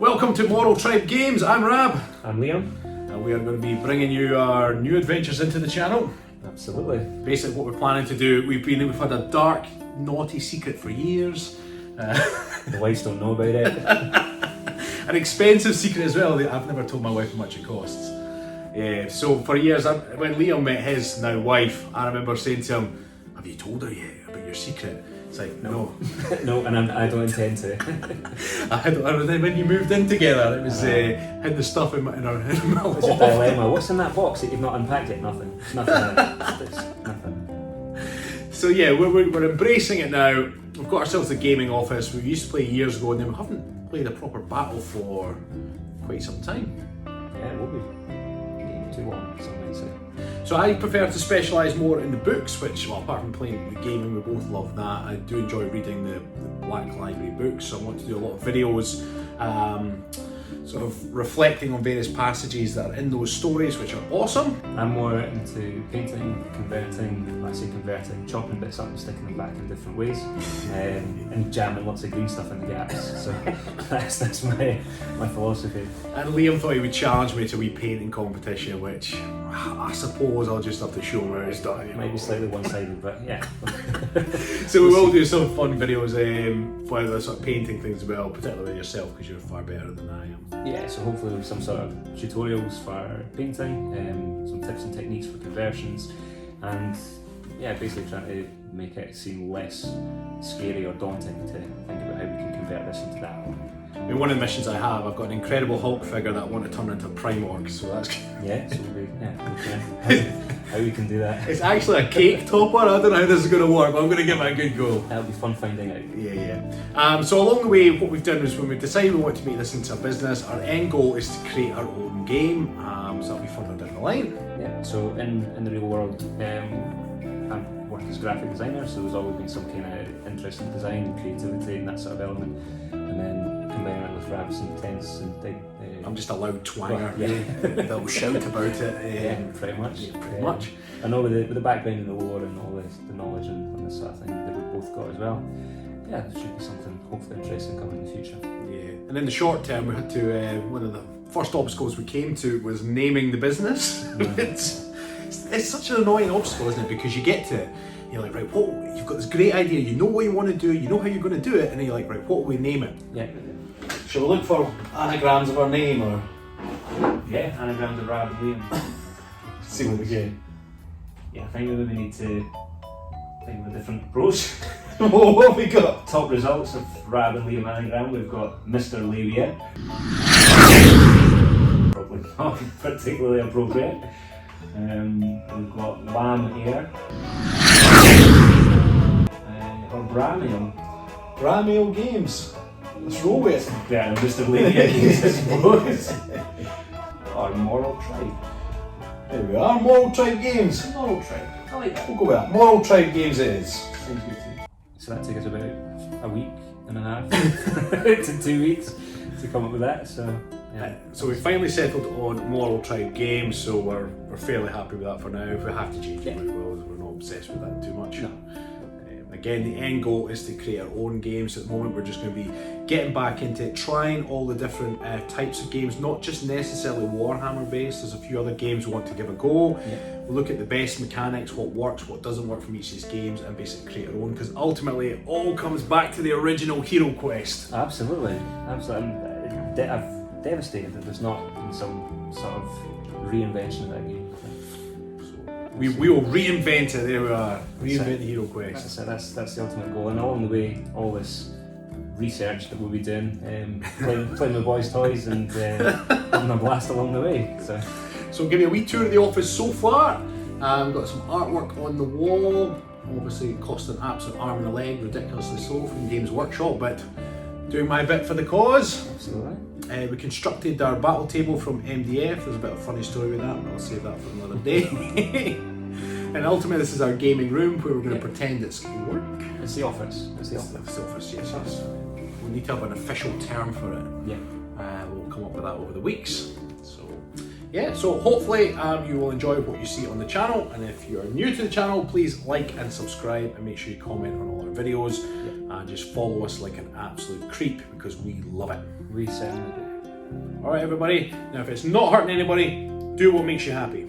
Welcome to Moral Tribe Games. I'm Rab. I'm Liam. And we are going to be bringing you our new adventures into the channel. Absolutely. Basically what we're planning to do, we've had a dark, naughty secret for years. The wives don't know about it. An expensive secret as well. I've never told my wife how much it costs. So for years, when Liam met his now wife, I remember saying to him, "Have you told her yet about your secret?" It's like, no. No, and I don't intend to. When you moved in together, it was had the stuff in our It's a dilemma. What's in that box that you've not unpacked yet? Nothing. Nothing. It's nothing. So yeah, we're embracing it now. We've got ourselves a gaming office. We used to play years ago, and then we haven't played a proper battle for quite some time. Yeah, it will be. Too long, some might say. So I prefer to specialise more in the books, which, well, apart from playing the gaming, we both love that. I do enjoy reading the Black Library books, so I want to do a lot of videos sort of reflecting on various passages that are in those stories, which are awesome. I'm more into painting, chopping bits up and sticking them back in different ways, and jamming lots of green stuff in the gaps. So that's my philosophy. And Liam thought he would challenge me to a wee painting competition, which I suppose I'll just have to show him where it's done. You know? Might be slightly one-sided, but yeah. So we will do some fun videos for the sort of painting things as well, particularly yourself, because you're far better than I am. Yeah, so hopefully with some sort of tutorials for painting, some tips and techniques for conversions, and yeah, basically trying to make it seem less scary or daunting to think about how we can convert this into that. I mean, one of the missions I have, I've got an incredible Hulk figure that I want to turn into a Primarch, so that's... Yeah, so how we can do that. It's actually a cake topper. I don't know how this is going to work, but I'm going to give it a good go. That'll be fun finding out. Yeah. So along the way, what we've done is when we decided we want to make this into a business, our end goal is to create our own game, so that'll be further down the line. Yeah, so in the real world, I work as a graphic designer, so there's always been some kind of interest in design and creativity and that sort of element, and then combining it with Rab's intents and I'm just a loud twanger. Yeah. They'll shout about it. Yeah, pretty much. Yeah, pretty much. I know with the background and the lore and all the knowledge and this sort of thing that we've both got as well. Yeah, there should be something hopefully interesting coming in the future. Yeah, and in the short term, we had to. One of the first obstacles we came to was naming the business. It's such an annoying obstacle, isn't it? Because you get to it, you're like, right, you've got this great idea, you know what you want to do, you know how you're going to do it, and then you're like, right, what will we name it? Yeah. Shall we look for anagrams of our name, or? Yeah, anagrams of Rab and Liam. See what we get. Yeah, I think maybe we need to think of a different approach. What have we got? Top results of Rab and Liam anagram, we've got Mr. Labia. Probably not particularly appropriate. We've got Lamb Air. Or Bramio. Bramio Games. Let's roll with it. Yeah, Mr. Labia Games, I suppose. Or Moral Tribe. There we are, Moral Tribe Games. Moral Tribe. I like that. We'll go with that. Moral Tribe Games it is. Sounds good to me. So that took us about a week and a half to 2 weeks to come up with that. So yeah. So we finally settled on Moral Tribe Games, so we're fairly happy with that for now. If we have to change it, we will. We're not obsessed with that too much. No. Again, the end goal is to create our own games. At the moment, we're just going to be getting back into it, trying all the different types of games, not just necessarily Warhammer based. There's a few other games we want to give a go. Yeah. We'll look at the best mechanics, what works, what doesn't work from each of these games, and basically create our own, because ultimately it all comes back to the original Hero Quest. Absolutely. I'm devastated that there's not been some sort of reinvention of that game. We will reinvent it. There we are. Reinvent the Hero Quest. That's the ultimate goal. And along the way, all this research that we'll be doing, playing with boys' toys and having a blast along the way. So give me a wee tour of the office so far. We've got some artwork on the wall. Obviously, it cost an absolute arm and a leg, ridiculously so, from Games Workshop, but doing my bit for the cause. Absolutely. We constructed our battle table from MDF. There's a bit of a funny story with that, but I'll save that for another day. And ultimately, this is our gaming room where we're going to pretend it's work. It's the office. It's the office, yes. We need to have an official term for it. Yeah. We'll come up with that over the weeks. So, yeah, so hopefully you will enjoy what you see on the channel, and if you're new to the channel, please like and subscribe, and make sure you comment on all our videos, and just follow us like an absolute creep, because we love it. We certainly do. Alright everybody, now if it's not hurting anybody, do what makes you happy.